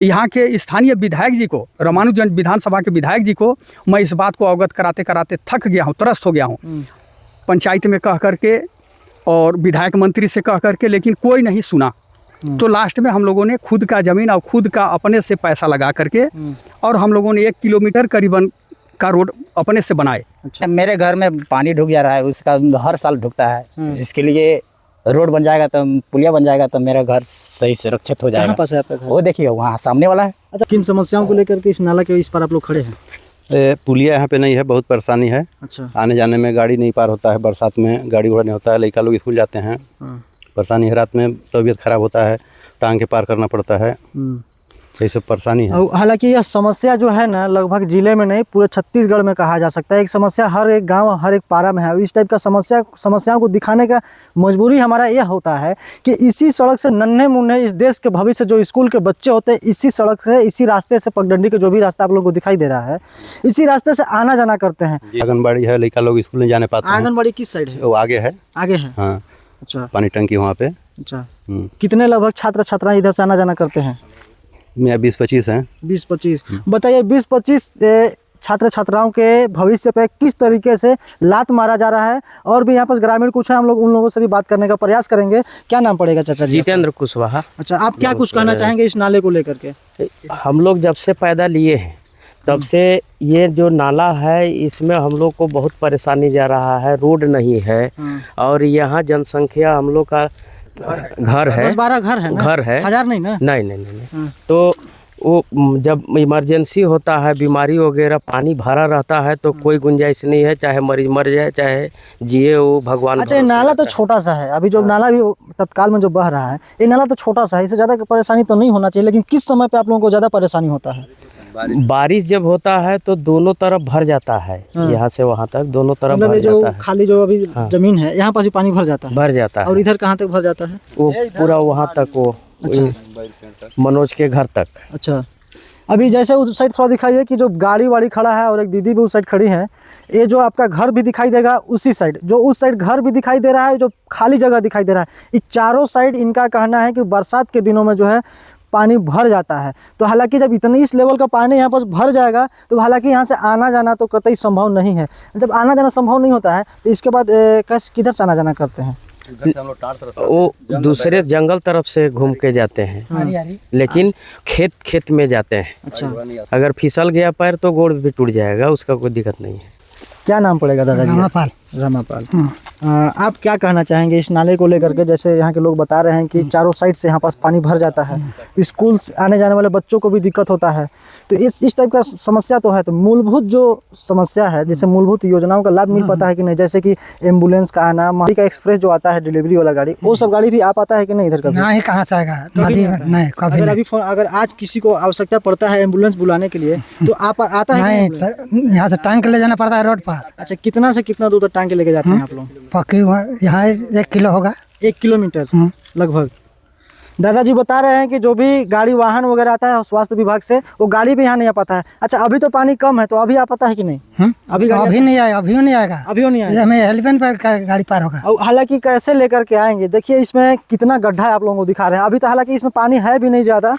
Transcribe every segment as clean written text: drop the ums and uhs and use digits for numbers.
यहाँ के स्थानीय विधायक जी को, रामानुजगंज विधानसभा के विधायक जी को मैं इस बात को अवगत कराते कराते थक गया हूँ, त्रस्त हो गया हूँ। पंचायत में कह करके और विधायक मंत्री से कह करके, लेकिन कोई नहीं सुना। तो लास्ट में हम लोगों ने खुद का ज़मीन और खुद का अपने से पैसा लगा करके और हम लोगों ने 1 किलोमीटर करीबन का रोड अपने से बनाए। अच्छा, मेरे घर में पानी ढुक जा रहा है, उसका हर साल ढुकता है। इसके लिए रोड बन जाएगा तो, पुलिया बन जाएगा तो मेरा घर सही सुरक्षित हो जाएगा। कहाँ पास है आपका घर? वो देखिए वहाँ सामने वाला है। अच्छा, किन समस्याओं को लेकर के इस नाला के इस पर आप लोग खड़े हैं? पुलिया यहाँ पे नहीं है, बहुत परेशानी है। अच्छा, आने जाने में गाड़ी नहीं पार होता है, बरसात में गाड़ी घोड़ा नहीं होता है, लड़का लोग स्कूल जाते हैं, परेशानी है। रात में तबीयत खराब होता है, टांग के पार करना पड़ता है, यही सब परेशानी है। हालांकि यह समस्या जो है ना, लगभग जिले में नहीं पूरे छत्तीसगढ़ में कहा जा सकता है। एक समस्या हर एक गांव, हर एक पारा में है। इस टाइप का समस्याओं को दिखाने का मजबूरी हमारा यह होता है कि इसी सड़क से नन्हे मुन्ने इस देश के भविष्य जो स्कूल के बच्चे होते हैं, इसी सड़क से, इसी रास्ते से, पगडंडी के जो भी रास्ता आप लोगों को दिखाई दे रहा है, इसी रास्ते से आना जाना करते हैं। आंगनबाड़ी है, लड़का लोग स्कूल नहीं जाने पाते हैं। आंगनबाड़ी किस साइड है? वो आगे है। आगे है? हाँ। अच्छा, पानी टंकी वहाँ पे। अच्छा, कितने लगभग छात्र छात्राएं इधर से आना जाना करते हैं? 20-25 हैं। 20-25। बताइए, 20-25 छात्र छात्राओं के भविष्य पे किस तरीके से लात मारा जा रहा है? और भी यहाँ पर ग्रामीण कुछ है, हम लोग उन लोगों से भी बात करने का प्रयास करेंगे। क्या नाम पड़ेगा चाचा जी? जितेंद्र कुशवाहा। अच्छा, आप क्या कुछ कहना चाहेंगे इस नाले को लेकर के? हम लोग जब से पैदा लिए हैं तब से ये जो नाला है, इसमें हम लोग को बहुत परेशानी जा रहा है। रोड नहीं है और यहाँ जनसंख्या, हम लोग का घर है, 10-12 घर है ना? घर है, 1000 नहीं ना? नहीं। तो वो जब इमरजेंसी होता है, बीमारी वगैरह, पानी भरा रहता है तो कोई गुंजाइश नहीं है, चाहे मरीज मर जाए चाहे जिए, वो भगवान। अच्छा, ये नाला तो छोटा सा है, अभी जो नाला भी तत्काल में जो बह रहा है, ये नाला तो छोटा सा है, इससे ज़्यादा परेशानी तो नहीं होना चाहिए। लेकिन किस समय पे आप लोगों को ज़्यादा परेशानी होता है? बारिश जब होता है तो दोनों तरफ भर जाता है। यहाँ से वहाँ तक दोनों तरफ मतलब भर जो जाता है। खाली जो अभी जमीन है, यहाँ पास ही पानी भर जाता है? भर जाता है। और इधर कहाँ तक भर जाता है? वो पूरा वहाँ तक, वो मनोज के घर तक। अच्छा, अभी जैसे उस साइड थोड़ा दिखाइए कि जो गाड़ी वाड़ी खड़ा है और एक दीदी भी उस साइड खड़ी है, ये जो आपका घर भी दिखाई देगा उसी साइड, जो उस साइड घर भी दिखाई दे रहा है, जो खाली जगह दिखाई दे रहा है, ये चारों साइड इनका कहना है कि बरसात के दिनों में जो है पानी भर जाता है। तो हालांकि जब इतने इस लेवल का पानी यहाँ पर भर जाएगा तो हालांकि यहाँ से आना जाना तो कतई संभव नहीं है। जब आना जाना संभव नहीं होता है तो इसके बाद किधर से आना जाना करते हैं? वो दूसरे जंगल तरफ से घूम के जाते हैं, लेकिन खेत में जाते हैं। अच्छा, अगर फिसल गया पैर तो गोड़ भी टूट जाएगा, उसका कोई दिक्कत नहीं है। क्या नाम पड़ेगा दादाजी? रामापाल। आप क्या कहना चाहेंगे इस नाले को लेकर के? जैसे यहाँ के लोग बता रहे हैं कि चारों साइड से यहाँ पास पानी भर जाता है, स्कूल आने जाने वाले बच्चों को भी दिक्कत होता है, तो इस टाइप का समस्या तो है। तो मूलभूत जो समस्या है, जैसे मूलभूत योजनाओं का लाभ मिल पाता है कि नहीं? जैसे कि एम्बुलेंस का आना, महारी का एक्सप्रेस जो आता है डिलीवरी वाला गाड़ी, वो सब गाड़ी भी आ पाता है कि नहीं इधर? नहीं, कहाँ से आएगा? नहीं, कभी अगर अभी अगर आज किसी को आवश्यकता पड़ता है एम्बुलेंस बुलाने के लिए तो आप आता है? नहीं, यहाँ से टांग के ले जाना पड़ता है रोड पर। अच्छा, कितना से कितना दूर तक टांग के लेके जाते हैं आप लोग? यहाँ 1 किलो होगा। 1 किलोमीटर लगभग। दादाजी बता रहे हैं कि जो भी गाड़ी वाहन वगैरह आता है स्वास्थ्य विभाग से, वो गाड़ी भी यहाँ नहीं आ पाता है। अच्छा, अभी तो पानी कम है, तो अभी आ पाता है कि नहीं? अभी नहीं आएगा, अभी नहीं आएगा, अभी नहीं आएगा। हमें हेलीपैड पर गाड़ी पार होगा। और हालांकि कैसे लेकर के आएंगे? देखिए इसमें कितना गड्ढा है, आप लोगों को दिखा रहे हैं। अभी तो हालांकि इसमें पानी है भी नहीं ज़्यादा,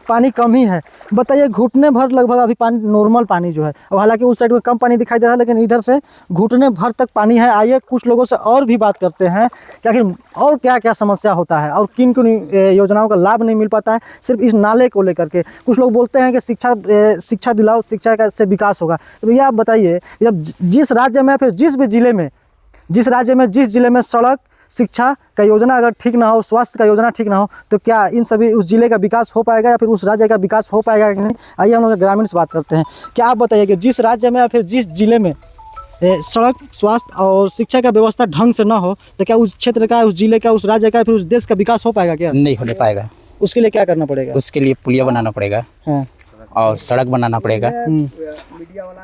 पानी कम ही है। बताइए, घुटने भर लगभग अभी पानी, नॉर्मल पानी जो है। और हालांकि उस साइड में कम पानी दिखाई दे रहा है, लेकिन इधर से घुटने भर तक पानी है। आइए कुछ लोगों से और भी बात करते हैं कि आखिर और क्या क्या समस्या होता है और किन किन योजनाओं का लाभ नहीं मिल पाता है सिर्फ इस नाले को लेकर के। कुछ लोग बोलते हैं कि शिक्षा दिलाओ, शिक्षा का से विकास होगा। तो भैया आप बताइए, जब जिस राज्य में फिर जिस जिले में सड़क, शिक्षा का योजना अगर ठीक ना हो, स्वास्थ्य का योजना ठीक ना हो, तो क्या इन सभी उस जिले का विकास हो पाएगा या फिर उस राज्य का विकास हो पाएगा कि नहीं? आइए हम लोग ग्रामीण से बात करते हैं। क्या आप बताइए कि जिस राज्य में या फिर जिस जिले में सड़क, स्वास्थ्य और शिक्षा का व्यवस्था ढंग से ना हो, तो क्या उस क्षेत्र का, उस जिले का, उस राज्य का, फिर उस देश का विकास हो पाएगा क्या? नहीं होने पाएगा। उसके लिए क्या करना पड़ेगा? उसके लिए पुलिया बनाना पड़ेगा और सड़क बनाना पड़ेगा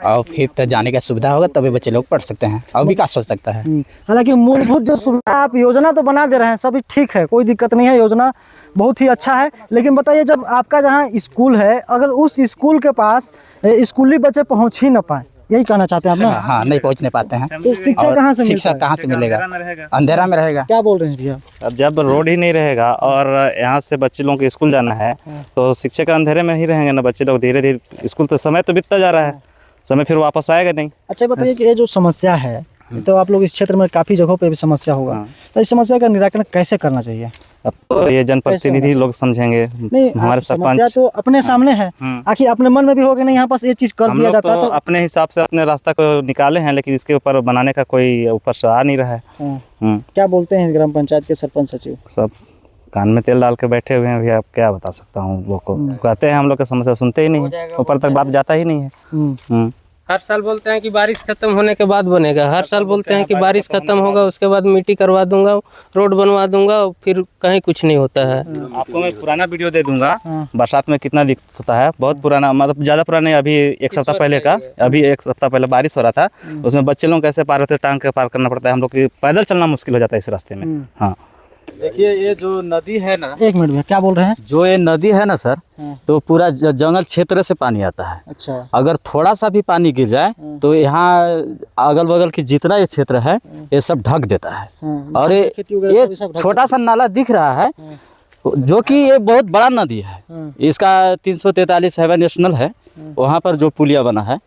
और फिर तो जाने का सुविधा होगा, तभी बच्चे लोग पढ़ सकते हैं और विकास हो सकता है। हालांकि मूलभूत जो सुविधा, आप योजना तो बना दे रहे हैं, सभी ठीक है, कोई दिक्कत नहीं है, योजना बहुत ही अच्छा है। लेकिन बताइए, जब आपका जहाँ स्कूल है, अगर उस स्कूल के पास स्कूली बच्चे पहुँच ही ना पाए यही कहना चाहते हैं आप ना? हाँ, नहीं पहुँचने पाते हैं। तो शिक्षा और कहाँ से शिक्षा मिलता है? कहाँ से मिलेगा? अंधेरा में रहेगा। क्या बोल रहे हैं भैया? अब जब रोड ही नहीं रहेगा और यहाँ से बच्चे लोगों को स्कूल जाना है तो शिक्षक अंधेरे में ही रहेंगे ना बच्चे लोग। धीरे धीरे स्कूल तो समय तो बीतता जा रहा है, समय फिर वापस आएगा नहीं। अच्छा बताइए कि ये जो समस्या है, तो आप लोग इस क्षेत्र में काफ़ी जगहों पे भी समस्या होगा, तो इस समस्या का निराकरण कैसे करना चाहिए? अब तो ये जनप्रतिनिधि लोग समझेंगे, नहीं, हमारे समस्या सरपंच। तो अपने सामने है, आखिर अपने मन में भी होगा नहीं यहाँ पास ये चीज़ कर हम दिया लोग जाता तो तो अपने हिसाब से अपने रास्ता को निकाले हैं, लेकिन इसके ऊपर बनाने का कोई ऊपर से आ नहीं रहा है। क्या बोलते हैं ग्राम पंचायत के सरपंच सचिव? सब कान में तेल डाल के बैठे हुए हैं भैया, अब क्या बता सकता हूँ लोग को। कहते हैं हम लोग का समस्या सुनते ही नहीं है, ऊपर तक बात जाता ही नहीं है। हर साल बोलते हैं कि बारिश खत्म होने के बाद बनेगा, हर साल बोलते हैं कि बारिश खत्म होगा उसके बाद मिट्टी करवा दूंगा, रोड बनवा दूंगा, फिर कहीं कुछ नहीं होता है। आपको मैं पुराना वीडियो दे दूंगा बरसात में कितना दिक्कत होता है। बहुत पुराना, मतलब ज़्यादा पुराना नहीं, अभी एक सप्ताह पहले का। अभी एक सप्ताह पहले बारिश हो रहा था, उसमें बच्चे लोग कैसे पार होते, टांग के पार करना पड़ता है हम लोग की, पैदल चलना मुश्किल हो जाता है इस रास्ते में। हाँ, देखिए ये जो नदी है ना, एक मिनट में क्या बोल रहे हैं? जो ये नदी है ना सर, तो पूरा जंगल क्षेत्र से पानी आता है। अच्छा, अगर थोड़ा सा भी पानी गिर जाए तो यहाँ अगल बगल की जितना ये क्षेत्र है ये सब ढक देता है। और ये छोटा सा नाला दिख रहा है जो कि ये बहुत बड़ा नदी है। इसका 343 है नेशनल है, वहाँ पर जो पुलिया बना है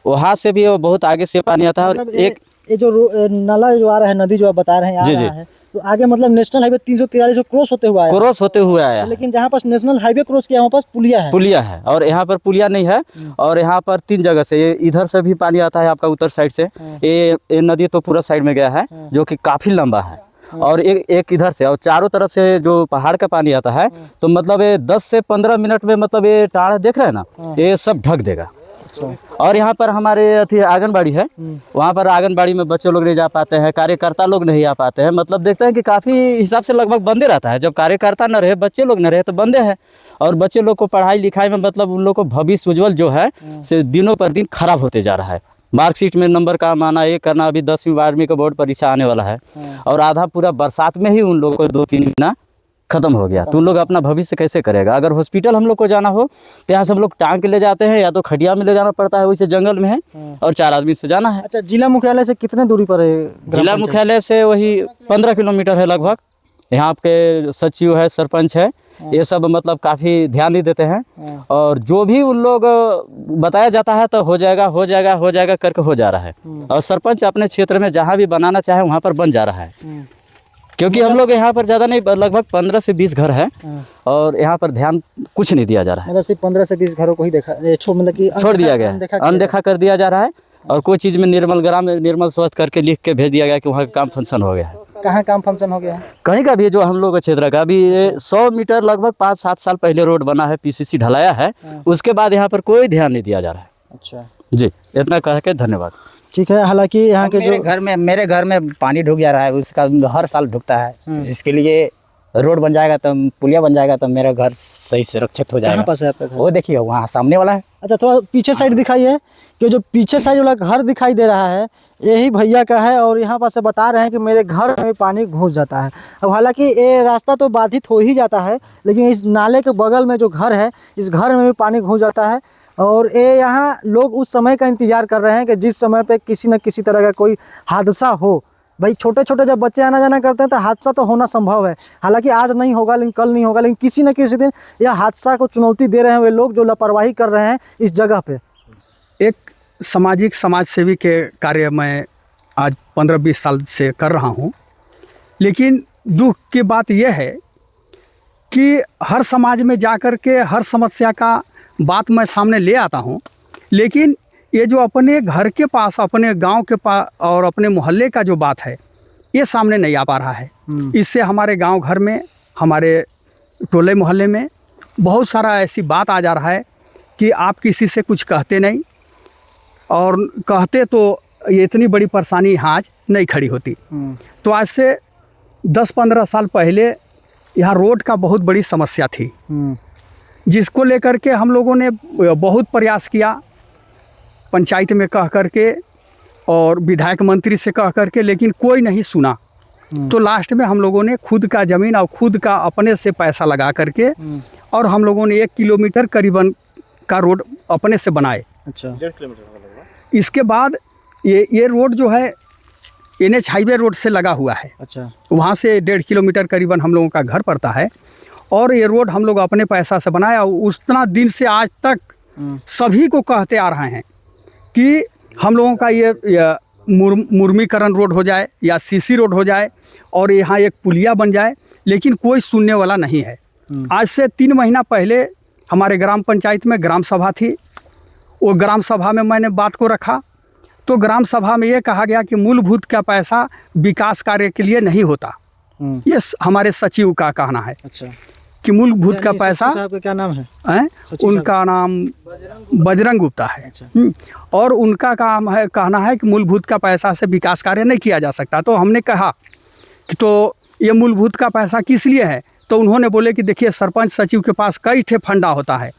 वहाँ से भी बहुत आगे से पानी आता है। और मतलब एक ये जो नाला जो आ रहा है, नदी जो आप बता रहे हैं आ जी, रहा है, तो आगे मतलब नेशनल हाईवे 343 को क्रॉस होते हुआ आया है। क्रॉस होते हुए आया है। लेकिन जहाँ पास नेशनल हाईवे क्रॉस किया वहाँ पास पुलिया है। पुलिया है और यहाँ पर पुलिया नहीं है। और यहाँ पर 3 जगह से, ये इधर से भी पानी आता है आपका उत्तर साइड से, ये नदी तो पूरा साइड में गया है जो कि काफी लंबा है। और एक इधर से, और चारों तरफ से जो पहाड़ का पानी आता है, तो मतलब ये 10 से 15 मिनट में मतलब ये टाड़ देख रहे हैं ना, ये सब ढक देगा। और यहाँ पर हमारे अथी आंगनबाड़ी है, वहाँ पर आंगनबाड़ी में बच्चे लोग नहीं जा पाते हैं, कार्यकर्ता लोग नहीं आ पाते हैं। मतलब देखते हैं कि काफ़ी हिसाब से लगभग बंदे रहता है। जब कार्यकर्ता न रहे, बच्चे लोग न रहे, तो बंदे हैं। और बच्चे लोग को पढ़ाई लिखाई में मतलब उन लोग को भविष्य उज्ज्वल जो है से दिनों पर दिन खराब होते जा रहा है। मार्कशीट में नंबर कम आना, ये करना। अभी 10वीं 12वीं का बोर्ड परीक्षा आने वाला है और आधा पूरा बरसात में ही उन लोगों को 2-3 महीना खत्म हो गया। तो उन लोग अपना भविष्य कैसे करेगा? अगर हॉस्पिटल हम लोग को जाना हो तो यहाँ से हम लोग टांग के ले जाते हैं, या तो खटिया में ले जाना पड़ता है, वैसे जंगल में है, और 4 आदमी से जाना है। अच्छा, जिला मुख्यालय से कितने दूरी पर है? जिला मुख्यालय से वही 15 किलोमीटर है लगभग। यहाँ आपके सचिव है, सरपंच है, ये सब मतलब काफ़ी ध्यान नहीं देते हैं। और जो भी उन लोग बताया जाता है तो हो जाएगा हो जाएगा हो जाएगा करके हो जा रहा है। और सरपंच अपने क्षेत्र में जहाँ भी बनाना चाहे वहाँ पर बन जा रहा है। क्योंकि हम लोग यहाँ पर ज़्यादा नहीं, लगभग 15 से 20 घर है और यहाँ पर ध्यान कुछ नहीं दिया जा रहा है। मतलब सिर्फ 15 से 20 घरों को ही देखा, मतलब कि छोड़ दिया गया, अनदेखा कर दिया जा रहा है। और कोई चीज़ में निर्मल ग्राम, निर्मल स्वस्थ करके लिख के भेज दिया गया कि वहाँ का काम फंक्शन हो गया है। कहाँ काम फंक्शन हो गया है? कहीं का भी जो हम लोग के क्षेत्र का अभी 100 मीटर लगभग 5-7 साल पहले रोड बना है, PCC ढलाया है, उसके बाद यहाँ पर कोई ध्यान नहीं दिया जा रहा है। अच्छा जी, इतना कह के धन्यवाद। ठीक है। हालांकि यहाँ के जो मेरे घर में पानी ढुक जा रहा है, उसका हर साल ढुकता है। इसके लिए रोड बन जाएगा तो, पुलिया बन जाएगा तो मेरा घर सही सुरक्षित हो जाएगा। कहाँ पास है आपका घर? वो देखिए वहाँ सामने वाला है। अच्छा, थोड़ा पीछे साइड दिखाइए कि जो पीछे साइड वाला घर दिखाई दे रहा है यही भैया का है। और यहाँ पास से बता रहे हैं कि मेरे घर में पानी घुस जाता है। अब हालांकि ये रास्ता तो बाधित हो ही जाता है, लेकिन इस नाले के बगल में जो घर है, इस घर में भी पानी घुस जाता है। और ये यहाँ लोग उस समय का इंतज़ार कर रहे हैं कि जिस समय पे किसी न किसी तरह का कोई हादसा हो। भाई छोटे छोटे जब बच्चे आना जाना करते हैं तो हादसा तो होना संभव है। हालांकि आज नहीं होगा, लेकिन कल नहीं होगा, लेकिन किसी न किसी दिन यह हादसा को चुनौती दे रहे हैं वे लोग जो लापरवाही कर रहे हैं इस जगह पे। एक सामाजिक समाज सेवी के कार्य मैं आज 15-20 साल से कर रहा हूँ। लेकिन दुख की बात यह है कि हर समाज में जा कर के हर समस्या का बात मैं सामने ले आता हूँ, लेकिन ये जो अपने घर के पास, अपने गांव के पास और अपने मोहल्ले का जो बात है, ये सामने नहीं आ पा रहा है। इससे हमारे गांव घर में, हमारे टोले मोहल्ले में बहुत सारा ऐसी बात आ जा रहा है कि आप किसी से कुछ कहते नहीं, और कहते तो ये इतनी बड़ी परेशानी आज नहीं खड़ी होती। तो आज से 10-15 साल पहले यहाँ रोड का बहुत बड़ी समस्या थी, जिसको लेकर के हम लोगों ने बहुत प्रयास किया, पंचायत में कह करके और विधायक मंत्री से कह करके, लेकिन कोई नहीं सुना। तो लास्ट में हम लोगों ने खुद का ज़मीन और खुद का अपने से पैसा लगा करके और हम लोगों ने 1 किलोमीटर करीबन का रोड अपने से बनाए। अच्छा, इसके बाद ये रोड जो है NH हाईवे रोड से लगा हुआ है। अच्छा। वहाँ से 1.5 किलोमीटर करीबन हम लोगों का घर पड़ता है और ये रोड हम लोग अपने पैसा से बनाया। उतना दिन से आज तक सभी को कहते आ रहे हैं कि हम लोगों का ये मुर्मीकरण रोड हो जाए या CC रोड हो जाए और यहाँ एक पुलिया बन जाए, लेकिन कोई सुनने वाला नहीं है। आज से 3 महीना पहले हमारे ग्राम पंचायत में ग्राम सभा थी। वो ग्राम सभा में मैंने बात को रखा तो ग्राम सभा में ये कहा गया कि मूलभूत का पैसा विकास कार्य के लिए नहीं होता। ये हमारे सचिव का कहना है। अच्छा। कि मूलभूत का पैसा, आपका क्या नाम है? उनका नाम बजरंग गुप्ता है। अच्छा। और उनका काम है, कहना है कि मूलभूत का पैसा से विकास कार्य नहीं किया जा सकता। तो हमने कहा कि तो ये मूलभूत का पैसा किस लिए है? तो उन्होंने बोले कि देखिए सरपंच सचिव के पास कई ठे फंडा होता है,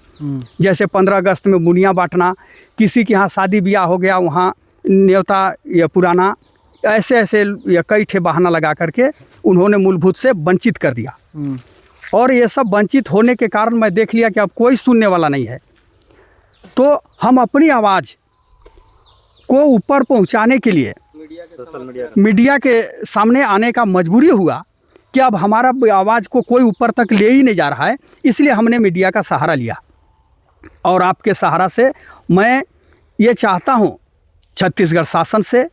जैसे 15 अगस्त में बुनिया बांटना, किसी के यहाँ शादी ब्याह हो गया वहाँ न्योता या पुराना, ऐसे ऐसे कई ठे बहाना लगा करके उन्होंने मूलभूत से वंचित कर दिया। और ये सब वंचित होने के कारण मैं देख लिया कि अब कोई सुनने वाला नहीं है। तो हम अपनी आवाज़ को ऊपर पहुंचाने के लिए मीडिया के सामने आने का मजबूरी हुआ कि अब हमारा आवाज़ को कोई ऊपर तक ले ही नहीं जा रहा है, इसलिए हमने मीडिया का सहारा लिया। और आपके सहारा से मैं ये चाहता हूँ छत्तीसगढ़ शासन से,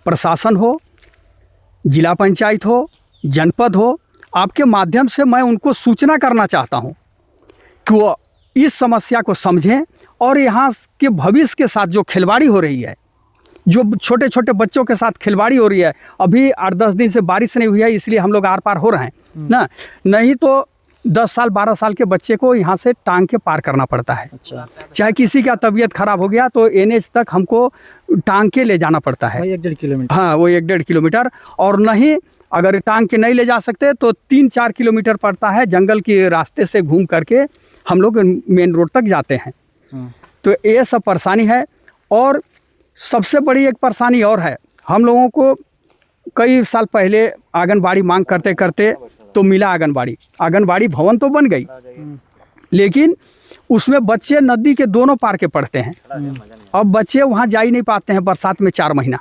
प्रशासन हो, जिला पंचायत हो, जनपद हो, आपके माध्यम से मैं उनको सूचना करना चाहता हूँ कि वो इस समस्या को समझें और यहाँ के भविष्य के साथ जो खिलवाड़ी हो रही है, जो छोटे छोटे बच्चों के साथ खिलवाड़ी हो रही है, अभी 8-10 दिन से बारिश नहीं हुई है इसलिए हम लोग आर पार हो रहे हैं ना, नहीं तो 10 साल 12 साल के बच्चे को यहाँ से टांग के पार करना पड़ता है। अच्छा। चाहे किसी का तबीयत खराब हो गया तो NH तक हमको टांग के ले जाना पड़ता है। 1-1.5 किलोमीटर। हाँ, वो 1-1.5 किलोमीटर, और नहीं अगर टांग के नहीं ले जा सकते तो 3-4 किलोमीटर पड़ता है, जंगल के रास्ते से घूम करके हम लोग मेन रोड तक जाते हैं। तो ये सब परेशानी है। और सबसे बड़ी एक परेशानी और है, हम लोगों को कई साल पहले आंगनबाड़ी मांग करते करते तो मिला आंगनबाड़ी भवन तो बन गई, लेकिन उसमें बच्चे नदी के दोनों पार के पढ़ते हैं। अब बच्चे वहाँ जा ही नहीं पाते हैं बरसात में 4 महीना।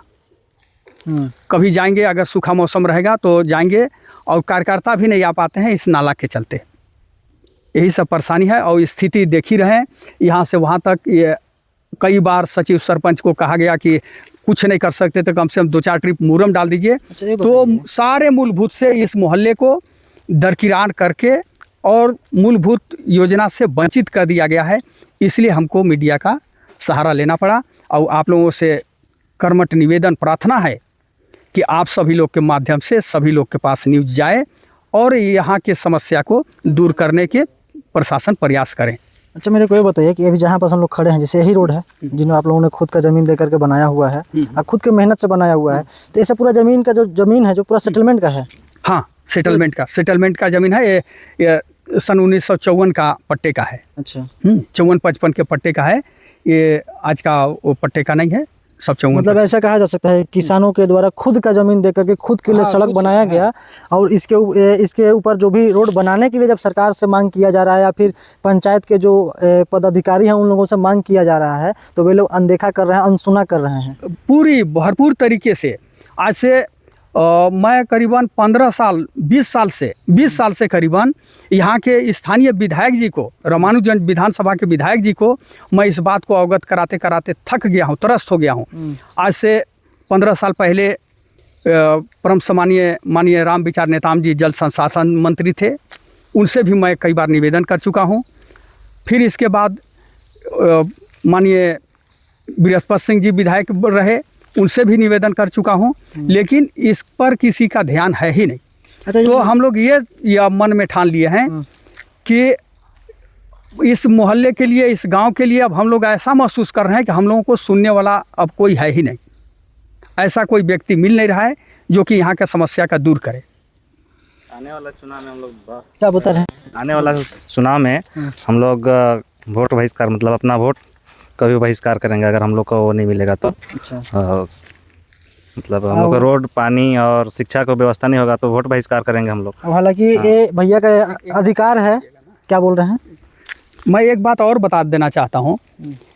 कभी जाएंगे, अगर सूखा मौसम रहेगा तो जाएंगे, और कार्यकर्ता भी नहीं आ पाते हैं इस नाला के चलते। यही सब परेशानी है। और स्थिति देख ही रहे, यहाँ से वहाँ तक ये कई बार सचिव सरपंच को कहा गया कि कुछ नहीं कर सकते तो कम से कम 2-4 ट्रिप मुरम डाल दीजिए। तो सारे मूलभूत से इस मोहल्ले को दरकिरार करके और मूलभूत योजना से वंचित कर दिया गया है। इसलिए हमको मीडिया का सहारा लेना पड़ा। और आप लोगों से कर्मठ निवेदन प्रार्थना है कि आप सभी लोग के माध्यम से सभी लोग के पास न्यूज़ जाए और यहाँ के समस्या को दूर करने के प्रशासन प्रयास करें। अच्छा, मेरे को ये बताइए कि अभी जहाँ पर हम लोग खड़े हैं, जैसे यही रोड है जिन्हें आप लोगों ने खुद का ज़मीन दे करके बनाया हुआ है और खुद के मेहनत से बनाया हुआ है, तो ऐसा पूरा ज़मीन का जो ज़मीन है जो पूरा सेटलमेंट का है? हाँ, सेटलमेंट का ज़मीन है। ये सन 1954 का पट्टे का है। अच्छा। 54-55 के पट्टे का है। ये आज का वो पट्टे का नहीं है, सब 54। मतलब ऐसा कहा जा सकता है किसानों के द्वारा खुद का ज़मीन दे करके खुद के लिए सड़क बनाया गया, और इसके ऊपर जो भी रोड बनाने के लिए जब सरकार से मांग किया जा रहा है या फिर पंचायत के जो पदाधिकारी हैं उन लोगों से मांग किया जा रहा है, तो वे लोग अनदेखा कर रहे हैं, अनसुना कर रहे हैं पूरी भरपूर तरीके से। आज से मैं करीबन 20 साल से करीबन यहाँ के स्थानीय विधायक जी को, रामानुजगंज विधानसभा के विधायक जी को मैं इस बात को अवगत कराते कराते थक गया हूँ, त्रस्त हो गया हूँ। आज से 15 साल पहले परम सम्मानीय माननीय राम विचार नेताम जी जल संसाधन मंत्री थे, उनसे भी मैं कई बार निवेदन कर चुका हूँ। फिर इसके बाद माननीय बृहस्पति सिंह जी विधायक रहे, उनसे भी निवेदन कर चुका हूं, लेकिन इस पर किसी का ध्यान है ही नहीं। अच्छा, तो हम लोग ये मन में ठान लिए हैं कि इस मोहल्ले के लिए, इस गांव के लिए अब हम लोग ऐसा महसूस कर रहे हैं कि हम लोगों को सुनने वाला अब कोई है ही नहीं। ऐसा कोई व्यक्ति मिल नहीं रहा है जो कि यहाँ का समस्या का दूर करे। आने वाला चुनाव में हम लोग क्या बता रहे हैं? आने वाला चुनाव में हम लोग वोट बहिष्कार, मतलब अपना वोट कभी बहिष्कार करेंगे अगर हम लोग को वो नहीं मिलेगा तो। अच्छा। मतलब हम लोग को रोड, पानी और शिक्षा को व्यवस्था नहीं होगा तो वोट बहिष्कार करेंगे हम लोग। हालांकि ये भैया का अधिकार है। क्या बोल रहे हैं? मैं एक बात और बता देना चाहता हूँ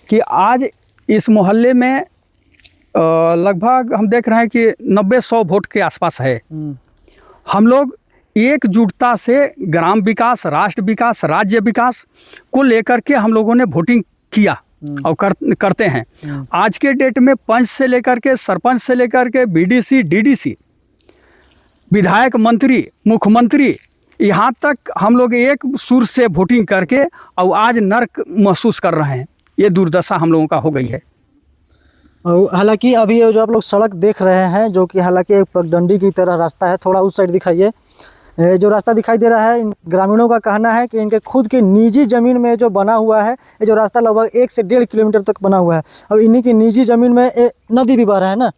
कि आज इस मोहल्ले में लगभग हम देख रहे हैं कि 90-100 वोट के आसपास है। हम लोग एकजुटता से ग्राम विकास, राष्ट्र विकास, राज्य विकास को लेकर के हम लोगों ने वोटिंग किया और करते हैं। आज के डेट में पंच से लेकर के, सरपंच से लेकर के, बीडीसी, डीडीसी, विधायक, मंत्री, मुख्यमंत्री, यहाँ तक हम लोग एक सुर से वोटिंग करके और आज नर्क महसूस कर रहे हैं। ये दुर्दशा हम लोगों का हो गई है। और हालांकि अभी ये जो आप लोग सड़क देख रहे हैं, जो कि हालांकि एक पगडंडी की तरह रास्ता है, थोड़ा उस साइड दिखाइए। जो रास्ता दिखाई दे रहा है, इन ग्रामीणों का कहना है कि इनके खुद की निजी ज़मीन में जो बना हुआ है, ये जो रास्ता लगभग 1 से 1.5 किलोमीटर तक बना हुआ है। अब इन्हीं की निजी ज़मीन में नदी भी बह रहा है ना,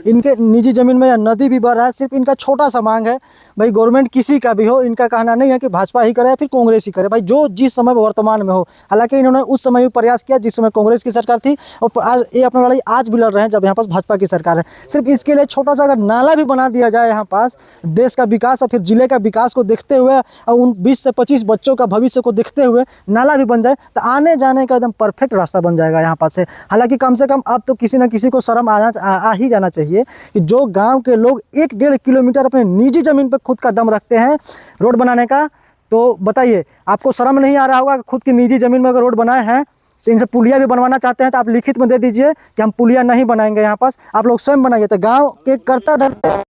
इनके निजी ज़मीन में या नदी भी बह रहा है। सिर्फ इनका छोटा सा मांग है, भाई गवर्नमेंट किसी का भी हो, इनका कहना नहीं है कि भाजपा ही करे या फिर कांग्रेस ही करे, भाई जो जिस समय वर्तमान में हो। हालांकि इन्होंने उस समय भी प्रयास किया जिस समय कांग्रेस की सरकार थी, और आज ये अपना लड़ाई आज भी लड़ रहे हैं जब यहाँ पास भाजपा की सरकार है। सिर्फ इसके लिए छोटा सा अगर नाला भी बना दिया जाए यहाँ पास, देश का विकास और फिर जिले का विकास को देखते हुए और उन 20 से 25 बच्चों का भविष्य को देखते हुए नाला भी बन जाए, तो आने जाने का एकदम परफेक्ट रास्ता बन जाएगा यहाँ पास से। हालांकि कम से कम अब तो किसी न किसी को शर्म आ ही जाना चाहिए कि जो गांव के लोग 1-1.5 किलोमीटर अपने निजी ज़मीन पर खुद का दम रखते हैं रोड बनाने का, तो बताइए आपको शर्म नहीं आ रहा होगा कि खुद की निजी ज़मीन में अगर रोड बनाए हैं, तो इनसे पुलिया भी बनवाना चाहते हैं तो आप लिखित में दे दीजिए कि हम पुलिया नहीं बनाएंगे यहाँ पास, आप लोग स्वयं बनाइए। तो गाँव के कर्ता धर्ता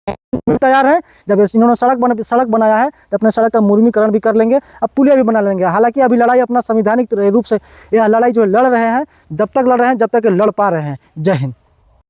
तैयार है, जब इन्होंने सड़क बनाया है तो अपने सड़क का मुर्मीकरण भी कर लेंगे, अब पुलिया भी बना लेंगे। हालांकि अभी लड़ाई अपना संवैधानिक रूप से यह लड़ाई जो लड़ रहे हैं, जब तक लड़ रहे हैं जब तक लड़ पा रहे हैं। जय हिंद।